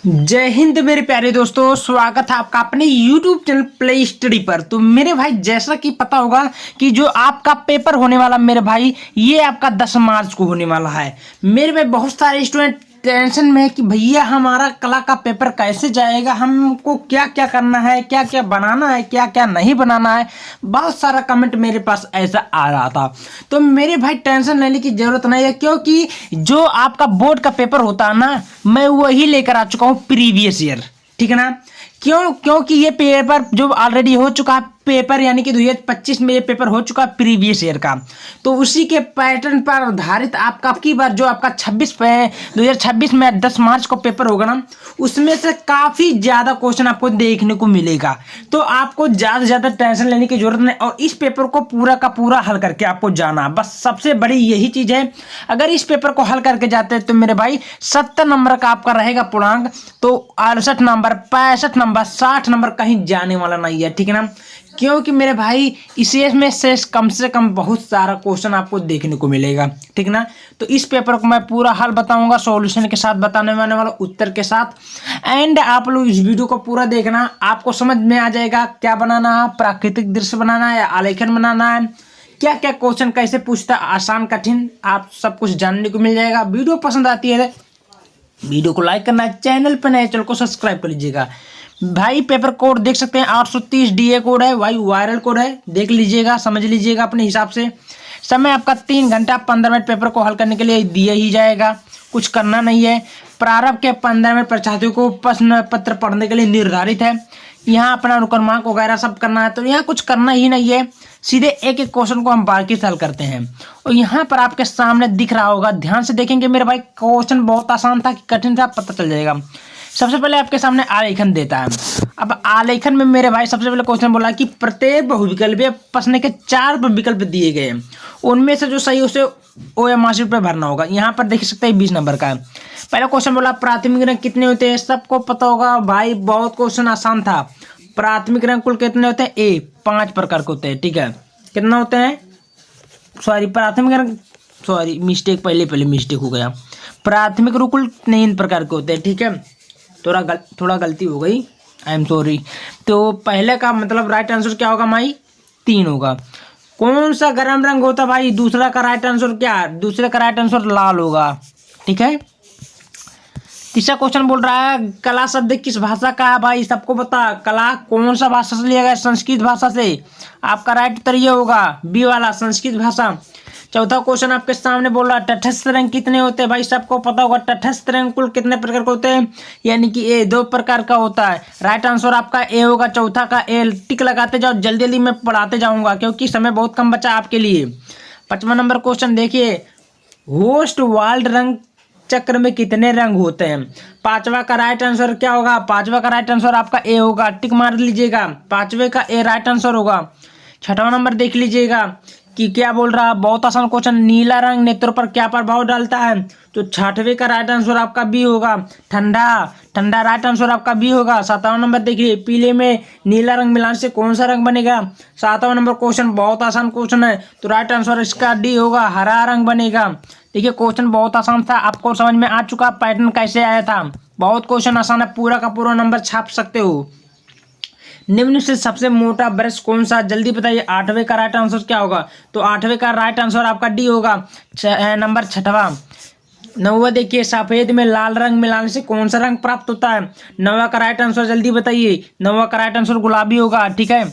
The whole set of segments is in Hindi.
जय हिंद मेरे प्यारे दोस्तों, स्वागत है आपका अपने YouTube चैनल प्ले स्टडी पर। तो मेरे भाई, जैसा कि पता होगा कि जो आपका पेपर होने वाला मेरे भाई, ये आपका 10 मार्च को होने वाला है। मेरे भाई बहुत सारे स्टूडेंट टेंशन में है कि भैया हमारा कला का पेपर कैसे जाएगा, हमको क्या क्या करना है, क्या क्या बनाना है, क्या क्या नहीं बनाना है। बहुत सारा कमेंट मेरे पास ऐसा आ रहा था। तो मेरे भाई टेंशन लेने की जरूरत नहीं है, क्योंकि जो आपका बोर्ड का पेपर होता है ना, मैं वही लेकर आ चुका हूँ प्रीवियस ईयर। ठीक है ना। क्योंकि ये पेपर जो ऑलरेडी हो चुका है पेपर, यानी कि 2025 में ये पेपर हो चुका है प्रीवियस ईयर का, तो उसी के पैटर्न पर आधारित आपका की बार जो आपका 2026 में 10 मार्च को पेपर होगा ना, उसमें से काफी ज्यादा क्वेश्चन आपको देखने को मिलेगा। तो आपको ज्यादा से ज्यादा टेंशन लेने की जरूरत नहीं, और इस पेपर को पूरा का पूरा हल करके आपको जाना, बस सबसे बड़ी यही चीज है। अगर इस पेपर को हल करके जाते हैं तो मेरे भाई 70 नंबर का आपका रहेगा पूर्णांक, तो 68 नंबर, 65 नंबर, 60 नंबर कहीं जाने वाला नहीं है। ठीक है ना। क्योंकि मेरे भाई इसी में से कम बहुत सारा क्वेश्चन आपको देखने को मिलेगा। ठीक ना। तो इस पेपर को मैं पूरा हल बताऊंगा, सॉल्यूशन के साथ बताने वाला उत्तर के साथ। एंड आप लोग इस वीडियो को पूरा देखना, आपको समझ में आ जाएगा क्या बनाना है, प्राकृतिक दृश्य बनाना है या आलेखन बनाना है, क्या क्या क्वेश्चन कैसे पूछता है, आसान कठिन, आप सब कुछ जानने को मिल जाएगा। वीडियो पसंद आती है वीडियो को लाइक करना, चैनल पर नए चैनल को सब्सक्राइब कर लीजिएगा। भाई पेपर कोड देख सकते हैं, 830 डीए कोड है भाई, वायरल कोड है, देख लीजिएगा, समझ लीजिएगा अपने हिसाब से। समय आपका 3 घंटा 15 मिनट पेपर को हल करने के लिए दिया ही जाएगा, कुछ करना नहीं है। प्रारंभ के 15 मिनट परीक्षार्थियों को प्रश्न पत्र पढ़ने के लिए निर्धारित है। यहाँ अपना अनुक्रमांक वगैरह सब करना है, तो यहाँ कुछ करना ही नहीं है, सीधे एक एक क्वेश्चन को हम बारीकी से हल करते हैं। और यहाँ पर आपके सामने दिख रहा होगा, ध्यान से देखेंगे मेरे भाई, क्वेश्चन बहुत आसान था कि कठिन था पता चल जाएगा। सबसे पहले आपके सामने आलेखन देता है। अब आलेखन में मेरे भाई सबसे पहले क्वेश्चन बोला कि प्रत्येक बहुविकल्पीय प्रश्न के 4 विकल्प दिए गए हैं, उनमें से जो सही उसे OMR पे भरना होगा। यहाँ पर देख सकते हैं 20 नंबर का है। पहला क्वेश्चन बोला प्राथमिक रंग कितने होते हैं, सबको पता होगा भाई, बहुत क्वेश्चन आसान था। प्राथमिक रंग कुल कितने होते हैं, 5 प्रकार के होते हैं। ठीक है, कितना होते हैं, सॉरी प्राथमिक रंग, सॉरी मिस्टेक, पहले मिस्टेक हो गया। प्राथमिक रंग कुल 3 प्रकार के होते हैं। ठीक है, थोड़ा गलती हो गई, आई एम सॉरी। तो पहले का मतलब राइट आंसर क्या होगा भाई, 3 होगा। कौन सा गर्म रंग होता भाई, दूसरा का राइट आंसर क्या, दूसरे का राइट आंसर लाल होगा। ठीक है। तीसरा क्वेश्चन बोल रहा है कला शब्द किस भाषा का है भाई, सबको पता, कला कौन सा भाषा से लिया गया, संस्कृत भाषा से। आपका राइट उत्तर ये होगा, बी वाला, संस्कृत भाषा। चौथा क्वेश्चन आपके सामने बोल रहा है तटस्थ रंग कितने होते हैं भाई, सबको पता होगा तटस्थ रंग कुल कितने प्रकार के होते हैं, यानी कि 2 प्रकार का होता है। राइट आंसर आपका ए होगा, चौथा का ए। टिक लगाते जाओ, जल्दी जल्दी मैं पढ़ाते जाऊंगा क्योंकि समय बहुत कम बचा आपके लिए। 5वां नंबर क्वेश्चन देखिए, होस्ट वाल्ड रंग चक्र में कितने रंग होते हैं। 5वां का राइट आंसर क्या होगा, 5वां का राइट आंसर आपका ए होगा, टिक मार लीजिएगा, 5वें का ए राइट आंसर होगा। 6वां नंबर देख लीजिएगा कि क्या बोल रहा है, बहुत आसान क्वेश्चन, नीला रंग नेत्रों पर क्या प्रभाव डालता है, तो 6वें का राइट आंसर आपका बी होगा, ठंडा। ठंडा राइट आंसर आपका बी होगा। 7वां नंबर देखिए, पीले में नीला रंग मिलाने से कौन सा रंग बनेगा। 7वां नंबर क्वेश्चन बहुत आसान क्वेश्चन है, तो राइट आंसर इसका डी होगा, हरा रंग बनेगा। देखिए क्वेश्चन बहुत आसान था, आपको समझ में आ चुका पैटर्न कैसे आया था। बहुत क्वेश्चन आसान है, पूरा का पूरा नंबर छाप सकते हो। निम्न से सबसे मोटा ब्रश कौन सा, जल्दी बताइए। 8वें का राइट आंसर क्या होगा, तो 8वें का राइट आंसर आपका डी होगा, नंबर 6वां। 9वां देखिए, सफेद में लाल रंग मिलाने से कौन सा रंग प्राप्त होता है। 9वां का राइट आंसर जल्दी बताइए। 9वां का राइट आंसर गुलाबी होगा। ठीक है।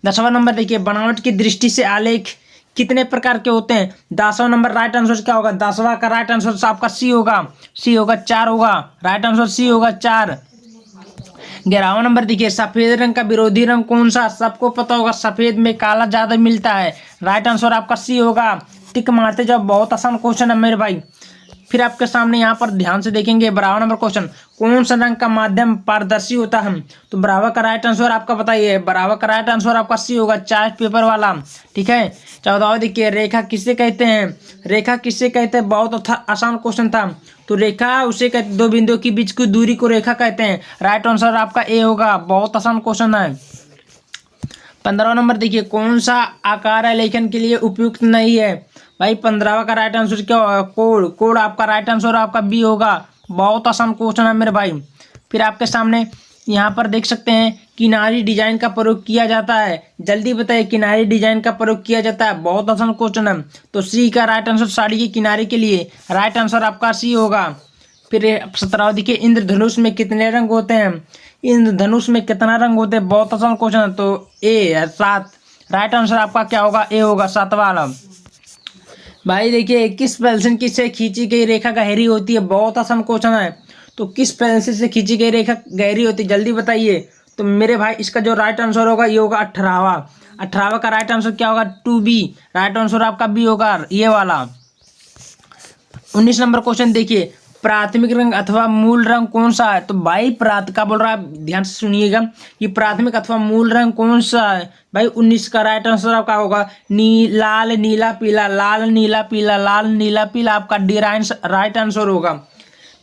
10वां नंबर देखिए, बनावट की दृष्टि से आलेख कितने प्रकार के होते हैं। 10वां नंबर राइट आंसर क्या होगा, 10वां का राइट आंसर आपका सी होगा, 4 होगा, राइट आंसर सी होगा, 4। 11वां नंबर देखिए, सफेद रंग का विरोधी रंग कौन सा, सबको पता होगा, सफेद में काला ज्यादा मिलता है, राइट आंसर आपका सी होगा। टिक मारते जाओ, बहुत आसान क्वेश्चन है मेरे भाई। फिर आपके सामने यहाँ पर ध्यान से देखेंगे, बराबर नंबर क्वेश्चन, कौन सा रंग का माध्यम पारदर्शी होता है, तो बराबर का राइट आंसर आपका बताइए। बराबर का राइट आंसर आपका सी होगा, चार्ट पेपर वाला। ठीक है। 14वां देखिए, रेखा किसे कहते हैं, रेखा किसे कहते हैं, बहुत आसान क्वेश्चन था, तो रेखा उसे कहते, 2 बिंदुओं के बीच की दूरी को रेखा कहते हैं, राइट आंसर आपका ए होगा, बहुत आसान क्वेश्चन है। 15वां नंबर देखिए, कौन सा आकार आलेखन के लिए उपयुक्त नहीं है भाई। 15वां का राइट आंसर क्या होगा, कोड। कोड आपका राइट आंसर आपका बी होगा, बहुत आसान क्वेश्चन है मेरे भाई। फिर आपके सामने यहाँ पर देख सकते हैं किनारी डिजाइन का प्रयोग किया जाता है। जल्दी बताइए किनारी डिजाइन का प्रयोग किया जाता है। बहुत आसान क्वेश्चन है। तो सी का राइट आंसर साड़ी के किनारे के लिए राइट आंसर आपका सी होगा। फिर 17 देखिए इंद्रधनुष में कितने रंग होते हैं? इंद्रधनुष में कितना रंग होते हैं? बहुत आसान क्वेश्चन है। तो ए 7 राइट आंसर आपका क्या होगा? ए होगा 7वां वाला। भाई देखिए किस पेंसिल से खींची गई रेखा गहरी होती है? बहुत आसान क्वेश्चन है। तो किस पेंसिल से खींची गई रेखा गहरी होती है? जल्दी बताइए। तो मेरे भाई इसका जो राइट आंसर होगा ये होगा 18वां। 18वां का राइट आंसर क्या होगा? 2B। राइट आंसर आपका बी होगा ये वाला। 19 नंबर क्वेश्चन देखिए, प्राथमिक रंग अथवा मूल रंग कौन सा है? तो भाई क्या बोल रहा है, ध्यान से सुनिएगा कि प्राथमिक अथवा मूल रंग कौन सा है। भाई 19 का राइट आंसर आपका होगा लाल नीला पीला। लाल नीला पीला, लाल नीला पीला आपका डी राइट आंसर होगा।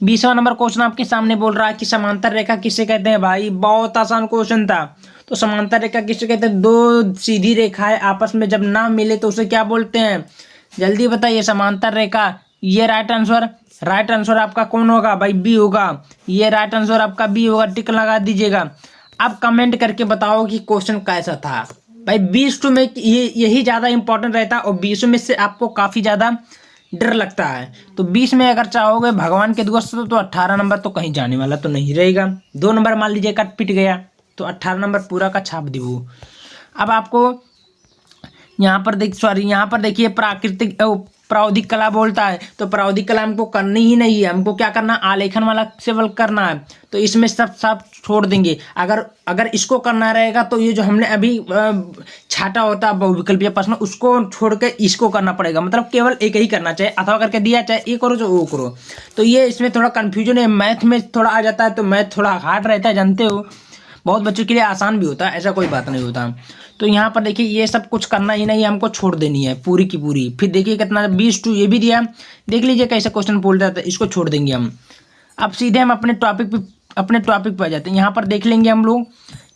20वां नंबर क्वेश्चन आपके सामने बोल रहा है कि समांतर रेखा किसे कहते हैं? भाई बहुत आसान क्वेश्चन था। तो समांतर रेखा किसे कहते हैं? दो सीधी रेखाएं आपस में जब ना मिले तो उसे क्या बोलते हैं? जल्दी बताइए। समांतर रेखा, ये राइट आंसर आपका कौन होगा? भाई बी होगा। ये राइट आंसर आपका बी होगा। टिक लगा दीजिएगा। अब कमेंट करके बताओ कि क्वेश्चन कैसा था। भाई 20 में यही ज़्यादा इंपॉर्टेंट रहता है और 20 में से आपको काफ़ी ज़्यादा डर लगता है। तो 20 में अगर चाहोगे भगवान के दुआ से तो 18 नंबर तो कहीं जाने वाला तो नहीं रहेगा। 2 नंबर मान लीजिए कट पिट गया तो 18 नंबर पूरा का छाप दो। अब आपको यहाँ पर देखिए प्रावधिक कला बोलता है। तो प्रावधिक कला हमको करनी ही नहीं है। हमको क्या करना? आलेखन वाला सेवल करना है। तो इसमें सब छोड़ देंगे। अगर इसको करना रहेगा तो ये जो हमने अभी छाटा होता है बहुविकल्पीय प्रश्न उसको छोड़ के इसको करना पड़ेगा। मतलब केवल एक ही करना चाहिए। अथवा करके दिया चाहे ये करो चाहे वो करो। तो ये इसमें थोड़ा कन्फ्यूजन है। मैथ में थोड़ा आ जाता है तो मैथ थोड़ा हार्ड रहता है, जानते हो। बहुत बच्चों के लिए आसान भी होता है, ऐसा कोई बात नहीं होता। तो यहाँ पर देखिए ये सब कुछ करना ही नहीं, हमको छोड़ देनी है पूरी की पूरी। फिर देखिए कितना 20 ये भी दिया। देख लीजिए कैसे क्वेश्चन बोल जाता है। इसको छोड़ देंगे हम। अब सीधे हम अपने टॉपिक पे आ जाते हैं। यहाँ पर देख लेंगे हम लोग।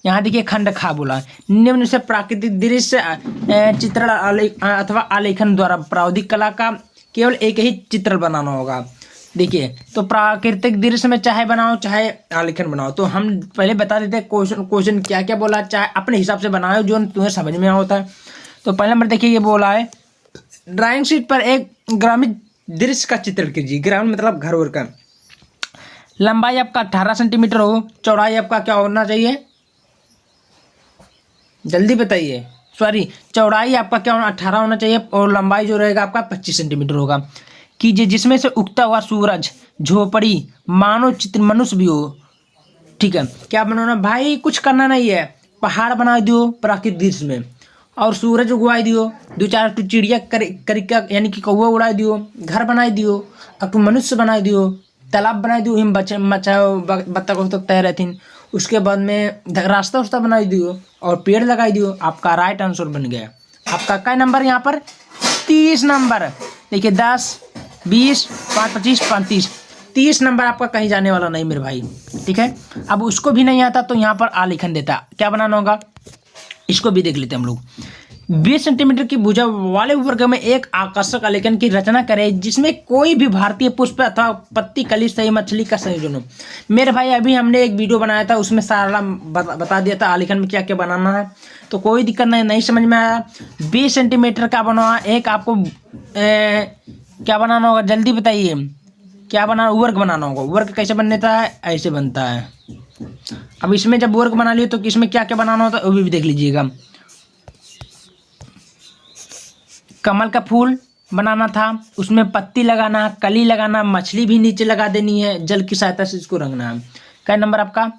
यहाँ देखिए खंड खा बोला, निम्न से प्राकृतिक दृश्य चित्रण अथवा आलेखन द्वारा प्रावधिक कला का केवल एक ही चित्र बनाना होगा। देखिए तो प्राकृतिक दृश्य में चाहे बनाओ चाहे आलेखन बनाओ। तो हम पहले बता देते हैं क्वेश्चन क्या क्या बोला। चाहे अपने हिसाब से बनाओ जो तुम्हें समझ में होता है। तो पहले नंबर देखिए ये बोला है, ड्राइंग शीट पर एक ग्रामीण दृश्य का चित्रण कीजिए। ग्रामीण मतलब घर वर का। लंबाई आपका 18 सेंटीमीटर हो। चौड़ाई आपका क्या होना चाहिए? जल्दी बताइए। चौड़ाई आपका क्या होना? 18 होना चाहिए और लंबाई जो रहेगा आपका 25 सेंटीमीटर होगा। कीजिए जिसमें से उगता हुआ सूरज, झोपड़ी, मानव चित्र, मनुष्य भी हो। ठीक है, क्या बनाना भाई? कुछ करना नहीं है। पहाड़ बना दियो प्राकृतिक दृश्य में और सूरज उगवाई दियो। 2-4 चिड़िया करिका यानी कि कौवा उड़ा दियो। घर बनाई दियो। अब मनुष्य बनाई दियो। तालाब बनाई दियो। हिम बच्चा तैर रहती। उसके बाद में रास्ता बनाई दियो और पेड़ लगाई दियो। आपका राइट आंसर बन गया। आपका क्या नंबर यहाँ पर? 30 नंबर। देखिए 10, 20, 5, 25, 35, 30 नंबर आपका कहीं जाने वाला नहीं मेरे भाई। ठीक है, अब उसको भी नहीं आता तो यहाँ पर आलेखन देता। क्या बनाना होगा? इसको भी देख लेते हैं हम लोग। 20 सेंटीमीटर की भुजा वाले वर्ग में एक आकर्षक आलेखन की रचना करें जिसमें कोई भी भारतीय पुष्प अथवा पत्ती, कली, सही मछली का संयोजन हो। मेरे भाई अभी हमने एक वीडियो बनाया था उसमें सारा बता दिया था आलेखन में क्या क्या बनाना है। तो कोई दिक्कत नहीं समझ में आया। 20 सेंटीमीटर का बना एक आपको क्या बनाना होगा? जल्दी बताइए। क्या बनाना? वर्ग बनाना होगा। वर्ग कैसे बनता है? ऐसे बनता है। अब इसमें जब वर्ग बना लिए तो इसमें क्या क्या बनाना होता है वो भी देख लीजिएगा। कमल का फूल बनाना था, उसमें पत्ती लगाना, कली लगाना, मछली भी नीचे लगा देनी है, जल की सहायता से इसको रंगना है। क्या नंबर आपका?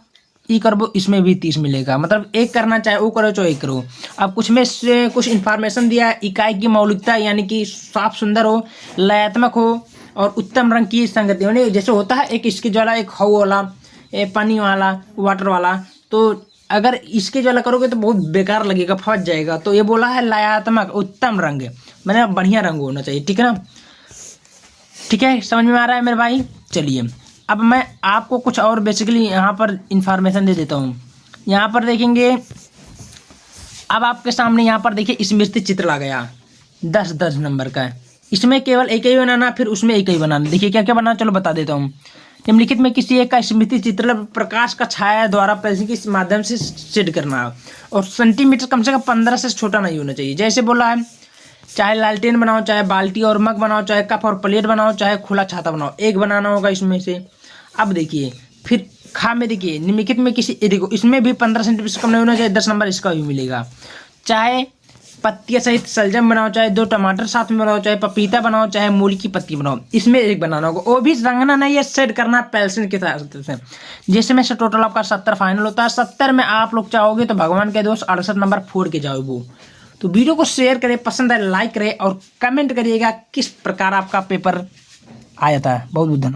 ई करबो, इसमें भी 30 मिलेगा। मतलब एक करना चाहे वो करो चाहे एक करो। अब कुछ में से कुछ इन्फॉर्मेशन दिया है। इकाई की मौलिकता यानी कि साफ सुंदर हो, लयात्मक हो और उत्तम रंग की संगति यानी जैसे होता है एक इसके ज्वाला, एक हवा वाला, पानी वाला, वाटर वाला। तो अगर इसके ज्वाला करोगे तो बहुत बेकार लगेगा, फंस जाएगा। तो ये बोला है लयात्मक, उत्तम रंग, मैंने बढ़िया रंग होना चाहिए। ठीक है ना? ठीक है, समझ में आ रहा है मेरे भाई? चलिए अब मैं आपको कुछ और बेसिकली यहाँ पर इंफॉर्मेशन दे देता हूँ। यहाँ पर देखेंगे, अब आपके सामने यहाँ पर देखिए स्मृति चित्र आ गया 10 नंबर का है। इसमें केवल एक ही बनाना, फिर उसमें एक ही बनाना। देखिए क्या क्या बनाना, चलो बता देता हूँ। निम्नलिखित में किसी एक का स्मृति चित्र प्रकाश का छाया द्वारा पेंसिल के माध्यम से सेट करना है और सेंटीमीटर कम से कम 15 से छोटा नहीं होना चाहिए। जैसे बोला है, चाहे लालटेन बनाओ, चाहे बाल्टी और मग बनाओ, चाहे कप और प्लेट बनाओ, चाहे खुला छाता बनाओ, एक बनाना होगा इसमें से। अब देखिए फिर खा में देखिए निम्नलिखित में किसी देखो इसमें भी 15 सेंटीमीटर से कम नहीं होना चाहिए, 10 नंबर इसका भी मिलेगा। चाहे पत्तियां सहित शलजम बनाओ, चाहे 2 टमाटर साथ में बनाओ, चाहे पपीता बनाओ, चाहे मूली की पत्ती बनाओ, इसमें एक बनाना होगा। वो भी रंगना नहीं है, सेट करना है पेंसिल के साथ से। जैसे में से टोटल आपका 70 फाइनल होता है। 70 में आप लोग चाहोगे तो भगवान के दोस्त 68 नंबर फोड़ के जाओ वो। तो वीडियो को शेयर करें, पसंद आए लाइक करें और कमेंट करिएगा किस प्रकार आपका पेपर आया था। बहुत बहुत धन्यवाद।